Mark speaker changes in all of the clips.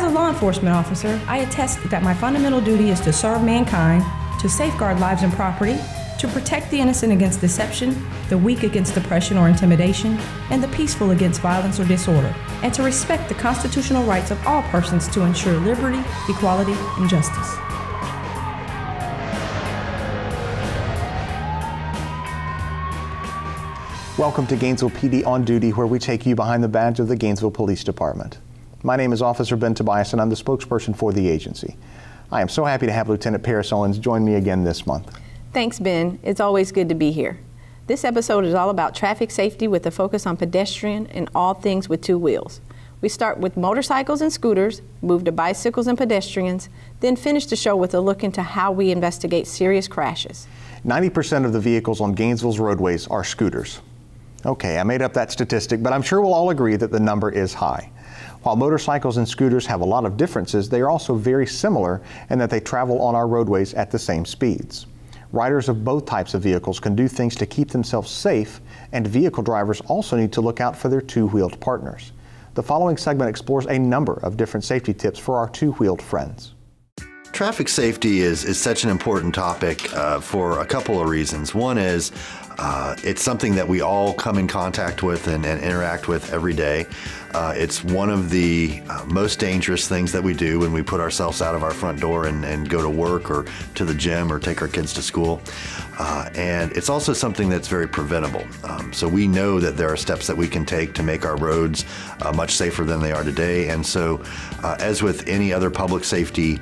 Speaker 1: As a law enforcement officer, I attest that my fundamental duty is to serve mankind, to safeguard lives and property, to protect the innocent against deception, the weak against oppression or intimidation, and the peaceful against violence or disorder, and to respect the constitutional rights of all persons to ensure liberty, equality, and justice.
Speaker 2: Welcome to Gainesville PD On Duty, where we take you behind the badge of the Gainesville Police Department. My name is Officer Ben Tobias, and I'm the spokesperson for the agency. I am so happy to have Lieutenant Paris Owens join me again this month.
Speaker 3: Thanks, Ben. It's always good to be here. This episode is all about traffic safety with a focus on pedestrian and all things with two wheels. We start with motorcycles and scooters, move to bicycles and pedestrians, then finish the show with a look into how we investigate serious crashes. 90% of the vehicles on Gainesville's roadways are scooters. Okay, I made up that statistic, but I'm sure we'll all agree that the number is high. While motorcycles and scooters have a lot of differences, they are also very similar in that they travel on our roadways at the same speeds. Riders of both types of vehicles can do things to keep themselves safe, and vehicle drivers also need to look out for their two-wheeled partners. The following segment explores a number of different safety tips for our two-wheeled friends.
Speaker 4: Traffic safety is such an important topic for a couple of reasons. One is it's something that we all come in contact with and interact with every day. It's one of the most dangerous things that we do when we put ourselves out of our front door and go to work or to the gym or take our kids to school. And it's also something that's very preventable. So we know that there are steps that we can take to make our roads much safer than they are today. And so as with any other public safety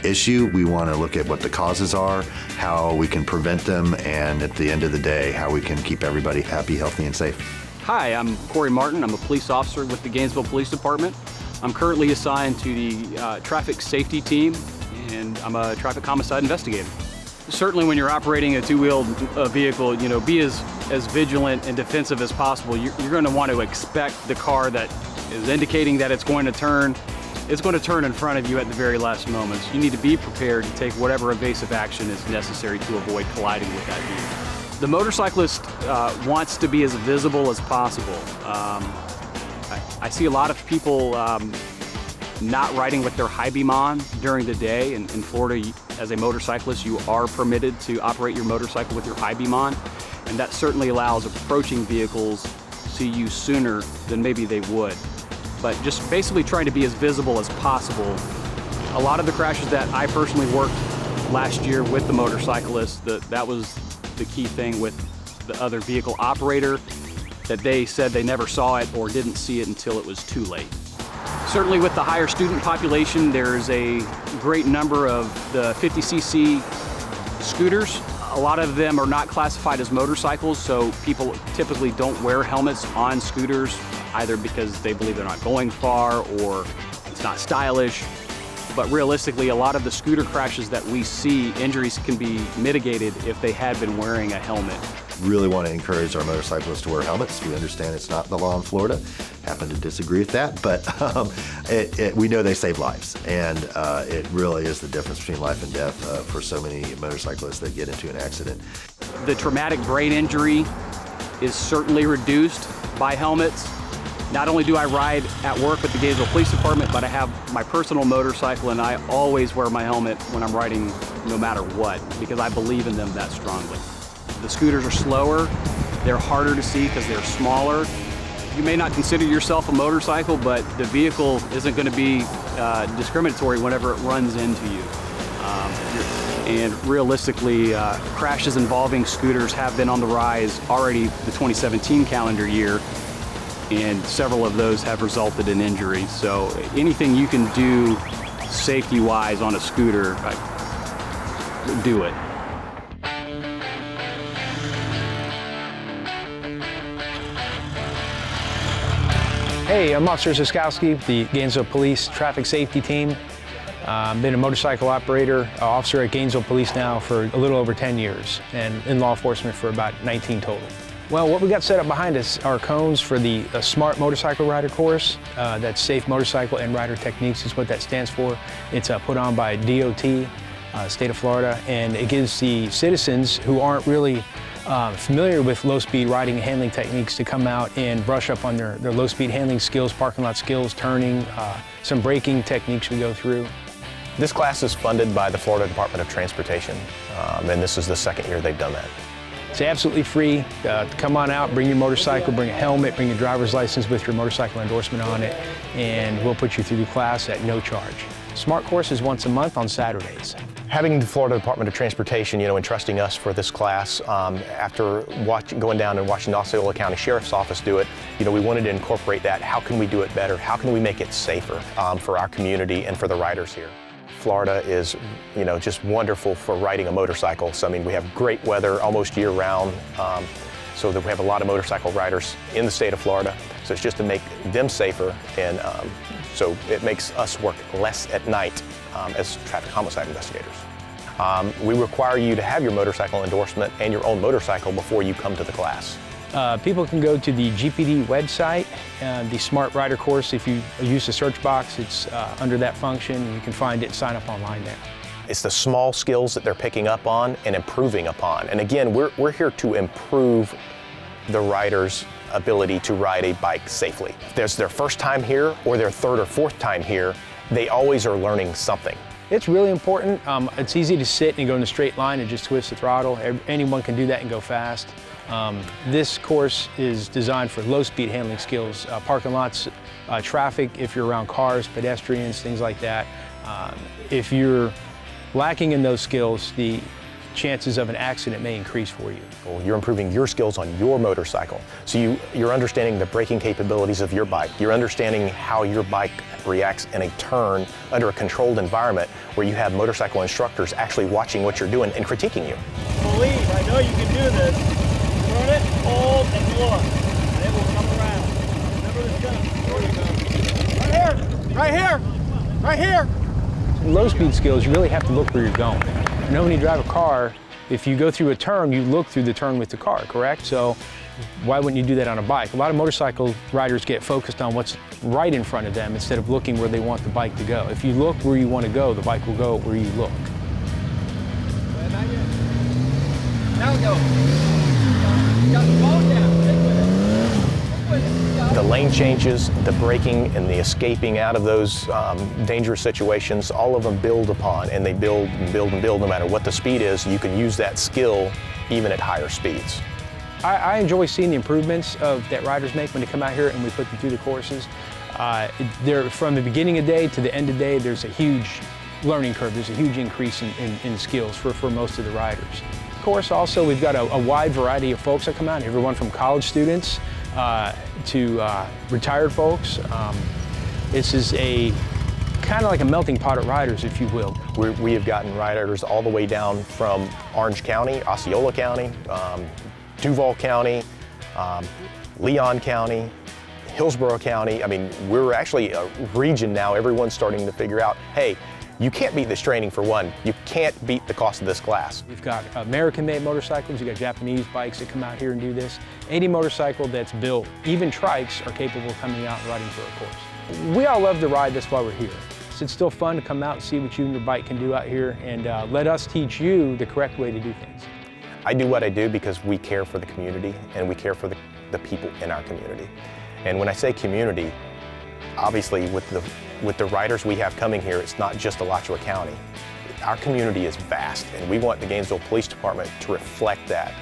Speaker 4: issue, we want to look at what the causes are, how we can prevent them, and at the end of the day, how we can keep everybody happy, healthy, and safe.
Speaker 5: Hi, I'm Corey Martin. I'm a police officer with the Gainesville Police Department. I'm currently assigned to the traffic safety team, and I'm a traffic homicide investigator. Certainly when you're operating a two-wheeled vehicle, be as vigilant and defensive as possible. You're going to want to expect the car that is indicating that it's going to turn. It's going to turn in front of you at the very last moments. You need to be prepared to take whatever evasive action is necessary to avoid colliding with that vehicle. The motorcyclist wants to be as visible as possible. I see a lot of people not riding with their high beam on during the day. In Florida, as a motorcyclist, you are permitted to operate your motorcycle with your high beam on, and that certainly allows approaching vehicles to see you sooner than maybe they would. But just basically trying to be as visible as possible. A lot of the crashes that I personally worked last year with the motorcyclists, that was the key thing with the other vehicle operator, that they said they never saw it or didn't see it until it was too late. Certainly with the higher student population, there's a great number of the 50cc scooters. A lot of them are not classified as motorcycles, so people typically don't wear helmets on scooters, either because they believe they're not going far or it's not stylish. But realistically, a lot of the scooter crashes that we see, injuries can be mitigated if they had been wearing a helmet.
Speaker 4: Really want to encourage our motorcyclists to wear helmets. We understand it's not the law in Florida. Happen to disagree with that, but we know they save lives, and it really is the difference between life and death for so many motorcyclists that get into an accident.
Speaker 5: The traumatic brain injury is certainly reduced by helmets. Not only do I ride at work with the Gainesville Police Department, but I have my personal motorcycle, and I always wear my helmet when I'm riding no matter what, because I believe in them that strongly. The scooters are slower, they're harder to see because they're smaller. You may not consider yourself a motorcycle, but the vehicle isn't going to be discriminatory whenever it runs into you. And realistically, crashes involving scooters have been on the rise already the 2017 calendar year, and several of those have resulted in injury. So anything you can do safety-wise on a scooter, do it.
Speaker 6: Hey, I'm Officer Ziskowski, the Gainesville Police Traffic Safety Team. I've been a motorcycle operator, officer at Gainesville Police now for a little over 10 years, and in law enforcement for about 19 total. Well, what we got set up behind us are cones for the Smart Motorcycle Rider course. That's Safe Motorcycle and Rider Techniques is what that stands for. It's put on by DOT, state of Florida, and it gives the citizens who aren't really familiar with low-speed riding and handling techniques to come out and brush up on their low-speed handling skills, parking lot skills, turning, some braking techniques we go through.
Speaker 7: This class is funded by the Florida Department of Transportation, and this is the second year they've done that.
Speaker 6: It's absolutely free. Come on out, bring your motorcycle, bring a helmet, bring your driver's license with your motorcycle endorsement on it, and we'll put you through the class at no charge. Smart course is once a month on Saturdays.
Speaker 7: Having the Florida Department of Transportation, entrusting us for this class, after going down and watching the Osceola County Sheriff's Office do it, we wanted to incorporate that. How can we do it better? How can we make it safer for our community and for the riders here? Florida is, just wonderful for riding a motorcycle. So, we have great weather almost year-round, so that we have a lot of motorcycle riders in the state of Florida. So it's just to make them safer, and so it makes us work less at night as traffic homicide investigators. We require you to have your motorcycle endorsement and your own motorcycle before you come to the class.
Speaker 6: People can go to the GPD website, the Smart Rider course. If you use the search box, it's under that function. You can find it and sign up online there.
Speaker 7: It's the small skills that they're picking up on and improving upon. And again, we're here to improve the rider's ability to ride a bike safely. If there's their first time here or their third or fourth time here, they always are learning something.
Speaker 6: It's really important. It's easy to sit and go in a straight line and just twist the throttle. Anyone can do that and go fast. This course is designed for low-speed handling skills, parking lots, traffic, if you're around cars, pedestrians, things like that. If you're lacking in those skills, the chances of an accident may increase for you.
Speaker 7: You're improving your skills on your motorcycle. So you're understanding the braking capabilities of your bike. You're understanding how your bike reacts in a turn under a controlled environment where you have motorcycle instructors actually watching what you're doing and critiquing you.
Speaker 8: Believe, I know you can do this. Turn it, hold, and look. And it will come around. Remember this gun. Right here, right here, right here.
Speaker 6: Low-speed skills, you really have to look where you're going. When you drive a car, if you go through a turn, you look through the turn with the car, correct? So why wouldn't you do that on a bike? A lot of motorcycle riders get focused on what's right in front of them instead of looking where they want the bike to go. If you look where you want to go, the bike will go where you look.
Speaker 8: Now go. Got the ball down.
Speaker 7: The lane changes, the braking, and the escaping out of those dangerous situations, all of them build upon, and they build and build and build. No matter what the speed is, you can use that skill even at higher speeds.
Speaker 6: I enjoy seeing the improvements that riders make when they come out here and we put them through the courses. From the beginning of the day to the end of the day, there's a huge learning curve. There's a huge increase in skills for most of the riders. Of course, also, we've got a wide variety of folks that come out, everyone from college students to retired folks. This is kind of like a melting pot of riders, if you will.
Speaker 7: We have gotten riders all the way down from Orange County, Osceola County, Duval County, Leon County, Hillsborough County. We're actually a region now. Everyone's starting to figure out, hey, you can't beat this training for one. You can't beat the cost of this class.
Speaker 6: We've got American-made motorcycles. You've got Japanese bikes that come out here and do this. Any motorcycle that's built, even trikes, are capable of coming out and riding through our course. We all love to ride. That's why we're here. So it's still fun to come out and see what you and your bike can do out here, and let us teach you the correct way to do things.
Speaker 7: I do what I do because we care for the community and we care for the people in our community. And when I say community, obviously with the riders we have coming here, it's not just Alachua County. Our community is vast, and we want the Gainesville Police Department to reflect that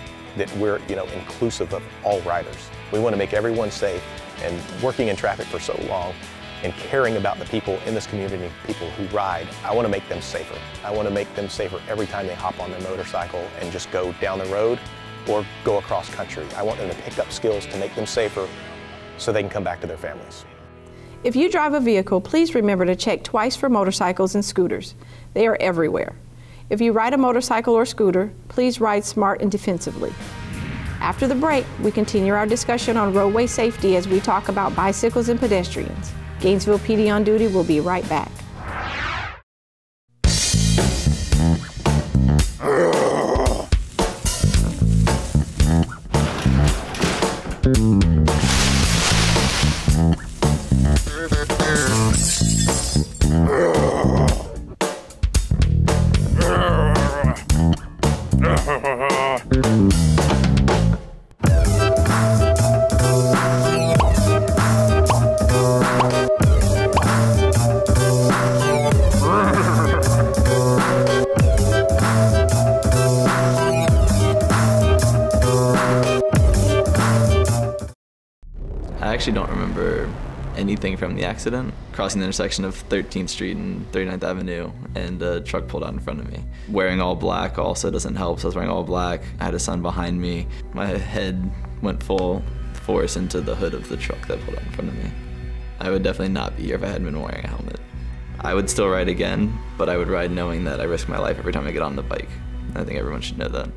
Speaker 7: we're inclusive of all riders. We want to make everyone safe, and working in traffic for so long and caring about the people in this community, people who ride, I want to make them safer. I want to make them safer every time they hop on their motorcycle and just go down the road or go across country. I want them to pick up skills to make them safer so they can come back to their families.
Speaker 3: If you drive a vehicle, please remember to check twice for motorcycles and scooters. They are everywhere. If you ride a motorcycle or scooter, please ride smart and defensively. After the break, we continue our discussion on roadway safety as we talk about bicycles and pedestrians. Gainesville PD on duty will be right back.
Speaker 9: actually don't remember anything from the accident. Crossing the intersection of 13th Street and 39th Avenue, and a truck pulled out in front of me. Wearing all black also doesn't help, so I was wearing all black. I had a son behind me. My head went full force into the hood of the truck that pulled out in front of me. I would definitely not be here if I hadn't been wearing a helmet. I would still ride again, but I would ride knowing that I risk my life every time I get on the bike. I think everyone should know that.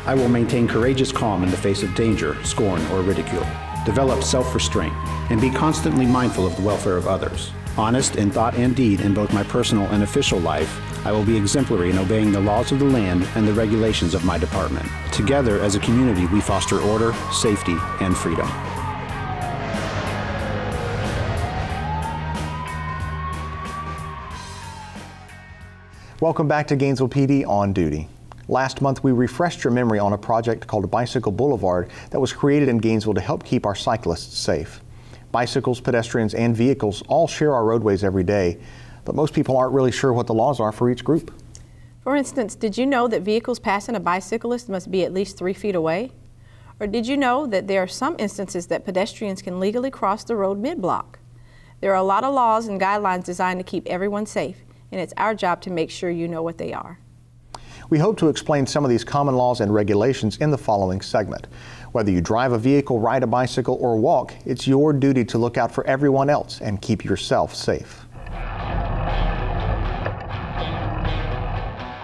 Speaker 10: I will maintain courageous calm in the face of danger, scorn, or ridicule, develop self-restraint, and be constantly mindful of the welfare of others. Honest in thought and deed in both my personal and official life, I will be exemplary in obeying the laws of the land and the regulations of my department. Together, as a community, we foster order, safety, and freedom.
Speaker 2: Welcome back to Gainesville PD On Duty. Last month, we refreshed your memory on a project called Bicycle Boulevard that was created in Gainesville to help keep our cyclists safe. Bicycles, pedestrians, and vehicles all share our roadways every day, but most people aren't really sure what the laws are for each group.
Speaker 3: For instance, did you know that vehicles passing a bicyclist must be at least 3 feet away? Or did you know that there are some instances that pedestrians can legally cross the road mid-block? There are a lot of laws and guidelines designed to keep everyone safe, and it's our job to make sure you know what they are.
Speaker 2: We hope to explain some of these common laws and regulations in the following segment. Whether you drive a vehicle, ride a bicycle, or walk, it's your duty to look out for everyone else and keep yourself safe.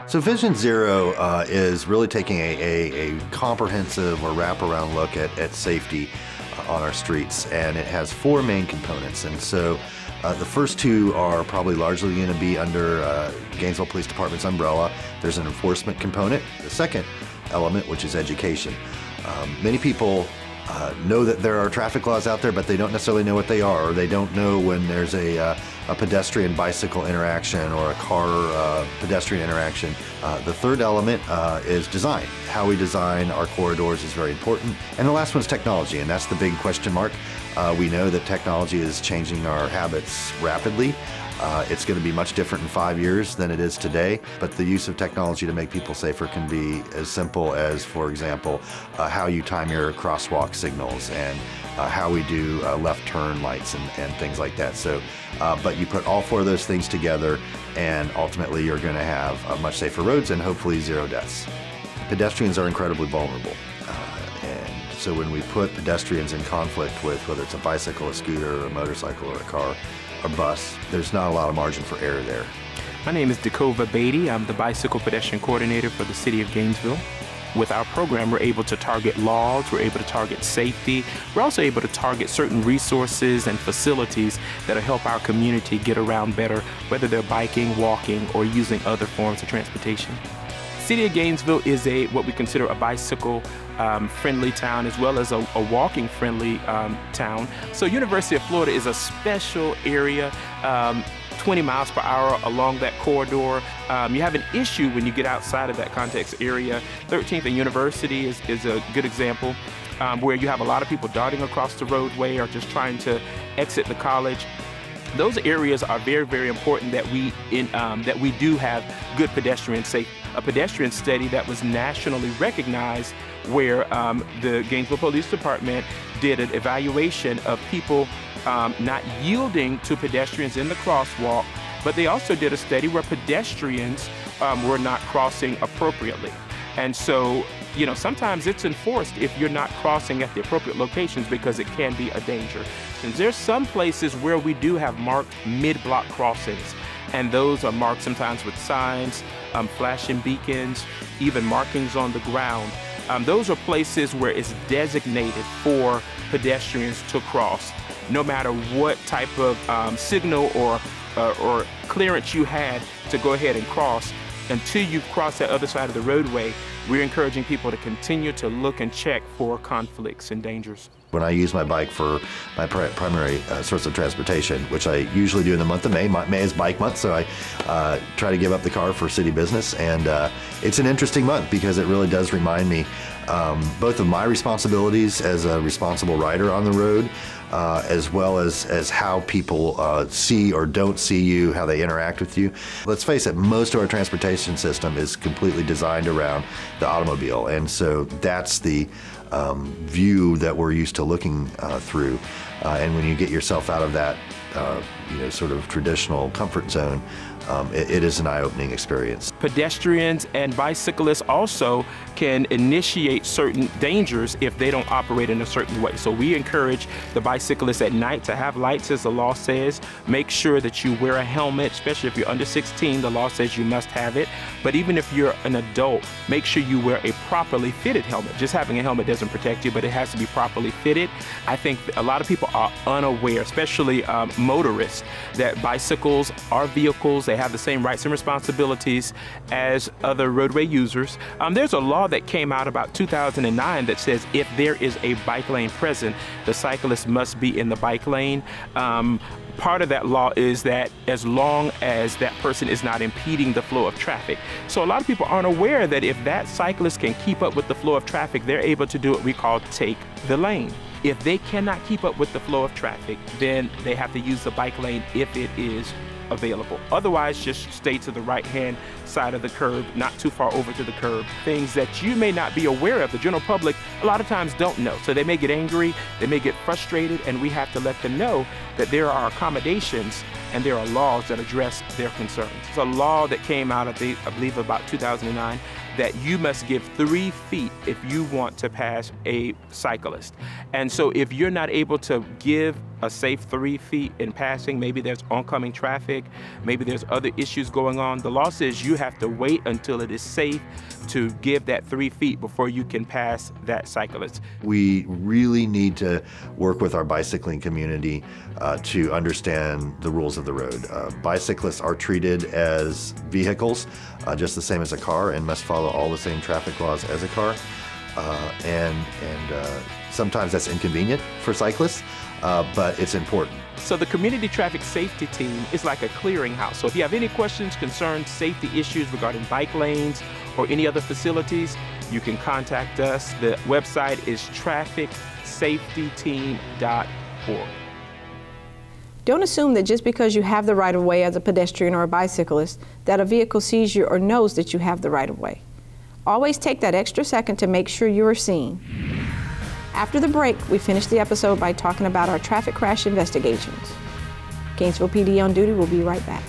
Speaker 4: So Vision Zero is really taking a comprehensive or wraparound look at safety on our streets, and it has 4 main components. And so the first 2 are probably largely going to be under Gainesville Police Department's umbrella. There's an enforcement component. The second element, which is education. Many people know that there are traffic laws out there, but they don't necessarily know what they are, or they don't know when there's a pedestrian-bicycle interaction or a car pedestrian interaction. The third element is design. How we design our corridors is very important. And the last one is technology, and that's the big question mark. We know that technology is changing our habits rapidly. It's going to be much different in 5 years than it is today, but the use of technology to make people safer can be as simple as, for example, how you time your crosswalk signals and how we do left turn lights and things like that. So, but you put all 4 of those things together, and ultimately you're going to have much safer roads and hopefully 0 deaths. Pedestrians are incredibly vulnerable. And so when we put pedestrians in conflict with whether it's a bicycle, a scooter, a motorcycle, or a car, or bus, there's not a lot of margin for error there.
Speaker 11: My name is Dakova Beatty. I'm the Bicycle Pedestrian Coordinator for the City of Gainesville. With our program, we're able to target laws, we're able to target safety, we're also able to target certain resources and facilities that'll help our community get around better, whether they're biking, walking, or using other forms of transportation. City of Gainesville is what we consider a bicycle friendly town, as well as a walking friendly town. So University of Florida is a special area, 20 miles per hour along that corridor. You have an issue when you get outside of that context area. 13th and University is a good example, where you have a lot of people darting across the roadway or just trying to exit the college. Those areas are very, very important that we do have good pedestrian safety. A pedestrian study that was nationally recognized, where the Gainesville Police Department did an evaluation of people not yielding to pedestrians in the crosswalk, but they also did a study where pedestrians were not crossing appropriately. And so, you know, sometimes it's enforced if you're not crossing at the appropriate locations because it can be a danger. And there's some places where we do have marked mid-block crossings, and those are marked sometimes with signs, flashing beacons, even markings on the ground. Those are places where it's designated for pedestrians to cross. No matter what type of signal or clearance you had to go ahead and cross, until you've crossed that other side of the roadway, we're encouraging people to continue to look and check for conflicts and dangers.
Speaker 4: When I use my bike for my primary source of transportation, which I usually do in the month of May. May is bike month, so I try to give up the car for city business. And it's an interesting month because it really does remind me both of my responsibilities as a responsible rider on the road, as well as how people see or don't see you, how they interact with you. Let's face it, most of our transportation system is completely designed around the automobile, and so that's the view that we're used to looking through. And when you get yourself out of that, sort of traditional comfort zone, it is an eye-opening experience.
Speaker 11: Pedestrians and bicyclists also can initiate certain dangers if they don't operate in a certain way. So we encourage the bicyclists at night to have lights, as the law says. Make sure that you wear a helmet, especially if you're under 16. The law says you must have it. But even if you're an adult, make sure you wear a properly fitted helmet. Just having a helmet doesn't protect you, but it has to be properly fitted. I think a lot of people are unaware, especially motorists, that bicycles are vehicles. They have the same rights and responsibilities as other roadway users. There's a law that came out about 2009 that says if there is a bike lane present, the cyclist must be in the bike lane. Part of that law is that as long as that person is not impeding the flow of traffic. So a lot of people aren't aware that if that cyclist can keep up with the flow of traffic, they're able to do what we call take the lane. If they cannot keep up with the flow of traffic, then they have to use the bike lane if it is available. Otherwise, just stay to the right-hand side of the curb, not too far over to the curb. Things that you may not be aware of, the general public a lot of times don't know. So they may get angry, they may get frustrated, and we have to let them know that there are accommodations and there are laws that address their concerns. It's a law that came out, I believe, about 2009, that you must give 3 feet if you want to pass a cyclist. And so if you're not able to give a safe 3 feet in passing, maybe there's oncoming traffic, maybe there's other issues going on, the law says you have to wait until it is safe to give that 3 feet before you can pass that cyclist.
Speaker 4: We really need to work with our bicycling community to understand the rules of the road. Bicyclists are treated as vehicles, just the same as a car, and must follow all the same traffic laws as a car. Sometimes that's inconvenient for cyclists, but it's important.
Speaker 11: So the Community Traffic Safety Team is like a clearinghouse. So if you have any questions, concerns, safety issues regarding bike lanes or any other facilities, you can contact us. The website is trafficsafetyteam.org.
Speaker 3: Don't assume that just because you have the right-of-way as a pedestrian or a bicyclist, that a vehicle sees you or knows that you have the right-of-way. Always take that extra second to make sure you are seen. After the break, we finish the episode by talking about our traffic crash investigations. Gainesville PD on duty will be right back.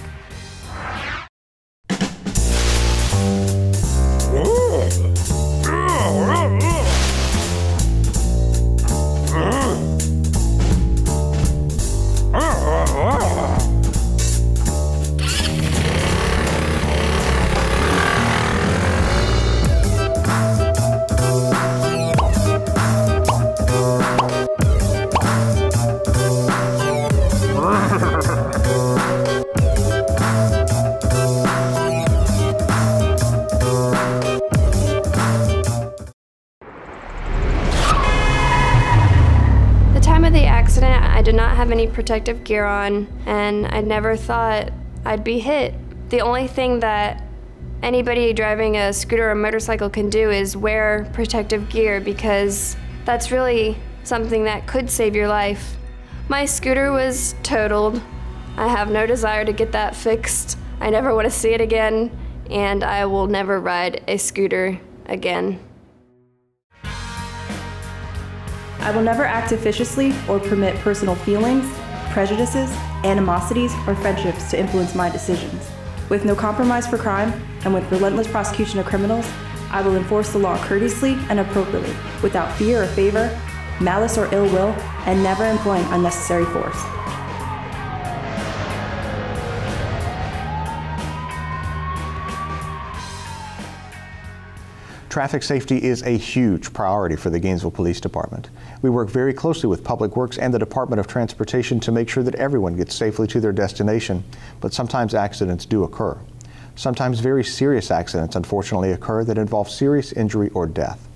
Speaker 12: I did not have any protective gear on, and I never thought I'd be hit. The only thing that anybody driving a scooter or motorcycle can do is wear protective gear, because that's really something that could save your life. My scooter was totaled. I have no desire to get that fixed. I never want to see it again, and I will never ride a scooter again.
Speaker 13: I will never act officiously or permit personal feelings, prejudices, animosities, or friendships to influence my decisions. With no compromise for crime and with relentless prosecution of criminals, I will enforce the law courteously and appropriately, without fear or favor, malice or ill will, and never employing unnecessary force.
Speaker 2: Traffic safety is a huge priority for the Gainesville Police Department. We work very closely with Public Works and the Department of Transportation to make sure that everyone gets safely to their destination, but sometimes accidents do occur. Sometimes very serious accidents unfortunately occur that involve serious injury or death.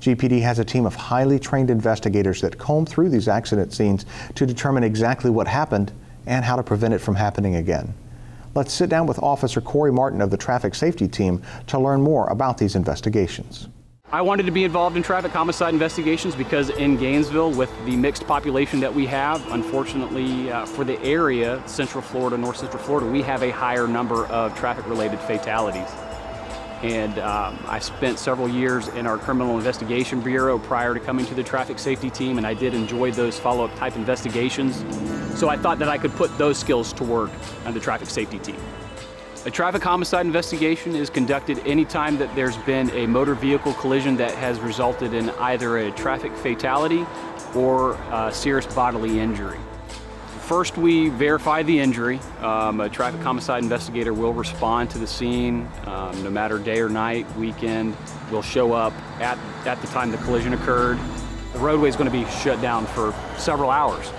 Speaker 2: GPD has a team of highly trained investigators that comb through these accident scenes to determine exactly what happened and how to prevent it from happening again. Let's sit down with Officer Corey Martin of the Traffic Safety Team to learn more about these investigations.
Speaker 5: I wanted to be involved in traffic homicide investigations because in Gainesville, with the mixed population that we have, unfortunately for the area, Central Florida, North Central Florida, we have a higher number of traffic-related fatalities. And I spent several years in our Criminal Investigation Bureau prior to coming to the traffic safety team, and I did enjoy those follow-up type investigations. So I thought that I could put those skills to work on the traffic safety team. A traffic homicide investigation is conducted anytime that there's been a motor vehicle collision that has resulted in either a traffic fatality or a serious bodily injury. First, we verify the injury. A traffic homicide investigator will respond to the scene, no matter day or night, weekend. We'll show up at the time the collision occurred. The roadway is going to be shut down for several hours.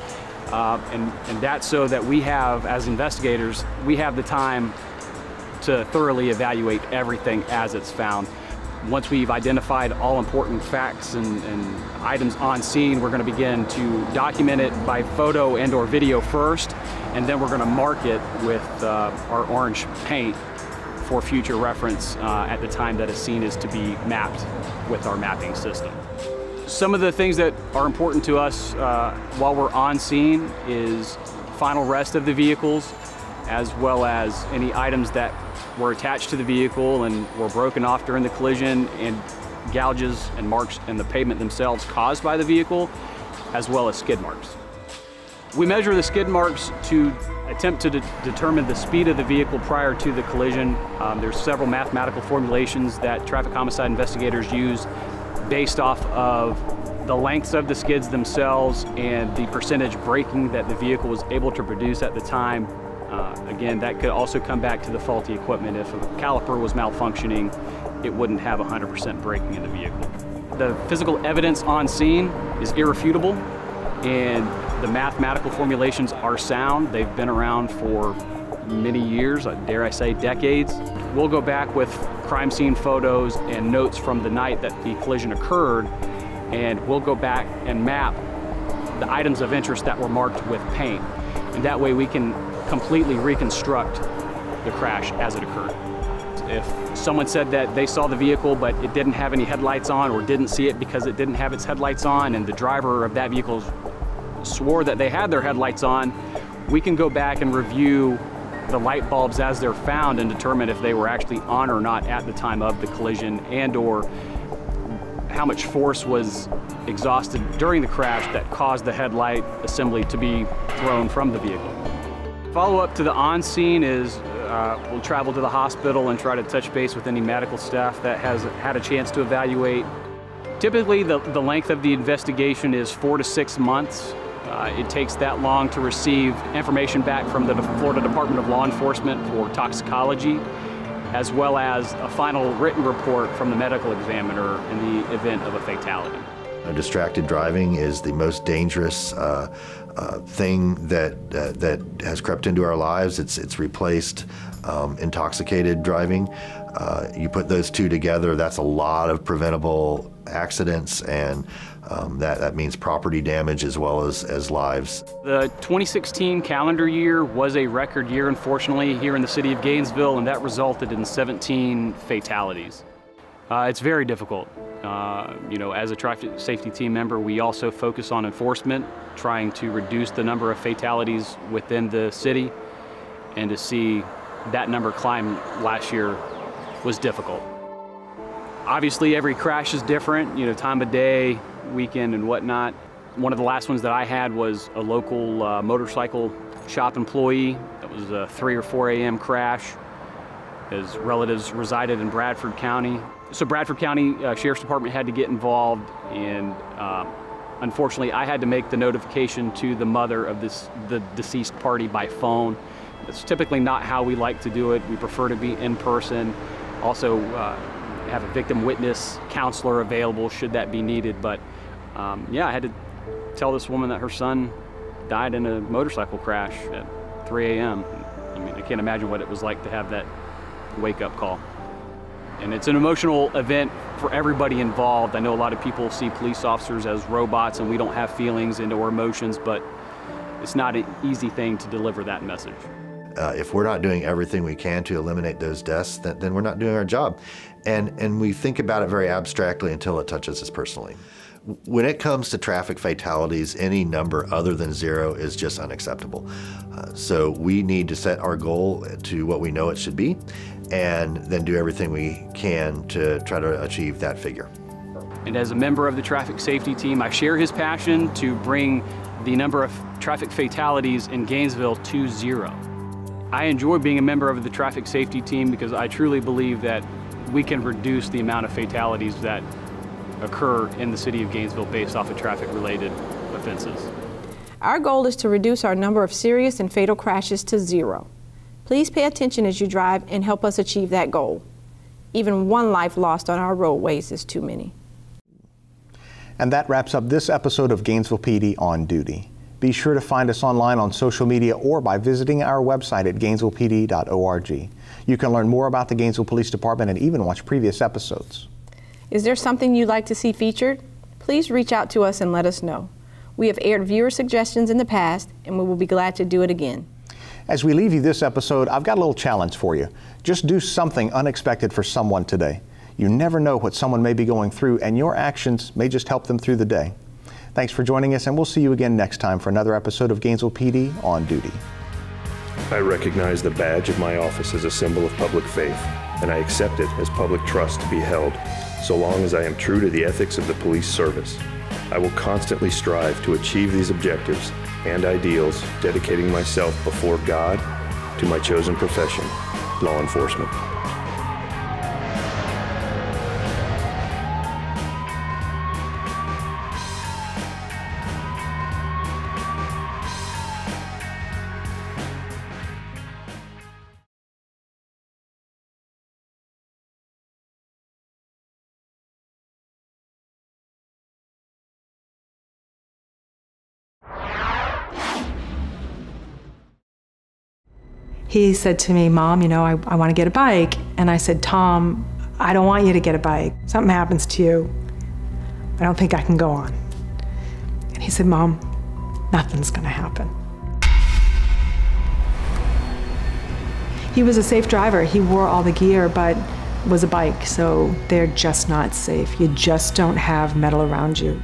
Speaker 5: And that's so that we have, as investigators, we have the time to thoroughly evaluate everything as it's found. Once we've identified all important facts and items on scene, we're going to begin to document it by photo and or video first, and then we're going to mark it with our orange paint for future reference at the time that a scene is to be mapped with our mapping system. Some of the things that are important to us while we're on scene is final rest of the vehicles, as well as any items that were attached to the vehicle and were broken off during the collision, and gouges and marks in the pavement themselves caused by the vehicle, as well as skid marks. We measure the skid marks to attempt to determine the speed of the vehicle prior to the collision. There's several mathematical formulations that traffic homicide investigators use based off of the lengths of the skids themselves and the percentage braking that the vehicle was able to produce at the time. Again, that could also come back to the faulty equipment. If a caliper was malfunctioning, it wouldn't have 100% braking in the vehicle. The physical evidence on scene is irrefutable, and the mathematical formulations are sound. They've been around for many years, dare I say decades. We'll go back with crime scene photos and notes from the night that the collision occurred, and we'll go back and map the items of interest that were marked with paint. And that way we can completely reconstruct the crash as it occurred. If someone said that they saw the vehicle but it didn't have any headlights on, or didn't see it because it didn't have its headlights on, and the driver of that vehicle swore that they had their headlights on, we can go back and review the light bulbs as they're found and determine if they were actually on or not at the time of the collision, and or how much force was exhausted during the crash that caused the headlight assembly to be thrown from the vehicle. Follow-up to the on-scene is we'll travel to the hospital and try to touch base with any medical staff that has had a chance to evaluate. Typically, the length of the investigation is 4 to 6 months. It takes that long to receive information back from the Florida Department of Law Enforcement for toxicology, as well as a final written report from the medical examiner in the event of a fatality.
Speaker 4: Distracted driving is the most dangerous thing that has crept into our lives. It's replaced intoxicated driving. You put those two together, that's a lot of preventable accidents, and that means property damage as well as lives.
Speaker 5: The 2016 calendar year was a record year, unfortunately, here in the city of Gainesville, and that resulted in 17 fatalities. It's very difficult. You know, as a traffic safety team member, we also focus on enforcement, trying to reduce the number of fatalities within the city, and to see that number climb last year was difficult. Obviously, every crash is different, you know, time of day, weekend, and whatnot. One of the last ones that I had was a local motorcycle shop employee. That was a 3 or 4 a.m. crash. His relatives resided in Bradford County. So Bradford County Sheriff's Department had to get involved, and unfortunately I had to make the notification to the mother of the deceased party by phone. It's typically not how we like to do it. We prefer to be in person. Also have a victim witness counselor available should that be needed. But yeah, I had to tell this woman that her son died in a motorcycle crash at 3 a.m. I mean, I can't imagine what it was like to have that wake-up call. And it's an emotional event for everybody involved. I know a lot of people see police officers as robots and we don't have feelings and or emotions, but it's not an easy thing to deliver that message.
Speaker 4: If we're not doing everything we can to eliminate those deaths, then we're not doing our job. And we think about it very abstractly until it touches us personally. When it comes to traffic fatalities, any number other than 0 is just unacceptable. So we need to set our goal to what we know it should be, and then do everything we can to try to achieve that figure.
Speaker 5: And as a member of the traffic safety team, I share his passion to bring the number of traffic fatalities in Gainesville to 0. I enjoy being a member of the traffic safety team because I truly believe that we can reduce the amount of fatalities that occur in the city of Gainesville based off of traffic-related offenses.
Speaker 3: Our goal is to reduce our number of serious and fatal crashes to 0. Please pay attention as you drive and help us achieve that goal. Even one life lost on our roadways is too many.
Speaker 2: And that wraps up this episode of Gainesville PD On Duty. Be sure to find us online on social media or by visiting our website at gainesvillepd.org. You can learn more about the Gainesville Police Department and even watch previous episodes.
Speaker 3: Is there something you'd like to see featured? Please reach out to us and let us know. We have aired viewer suggestions in the past, and we will be glad to do it again.
Speaker 2: As we leave you this episode, I've got a little challenge for you. Just do something unexpected for someone today. You never know what someone may be going through, and your actions may just help them through the day. Thanks for joining us, and we'll see you again next time for another episode of Gainesville PD On Duty.
Speaker 14: I recognize the badge of my office as a symbol of public faith, and I accept it as public trust to be held, so long as I am true to the ethics of the police service. I will constantly strive to achieve these objectives and ideals, dedicating myself before God to my chosen profession, law enforcement.
Speaker 15: He said to me, "Mom, I want to get a bike." And I said, "Tom, I don't want you to get a bike. Something happens to you, I don't think I can go on." And he said, "Mom, nothing's going to happen." He was a safe driver. He wore all the gear, but was a bike, so they're just not safe. You just don't have metal around you.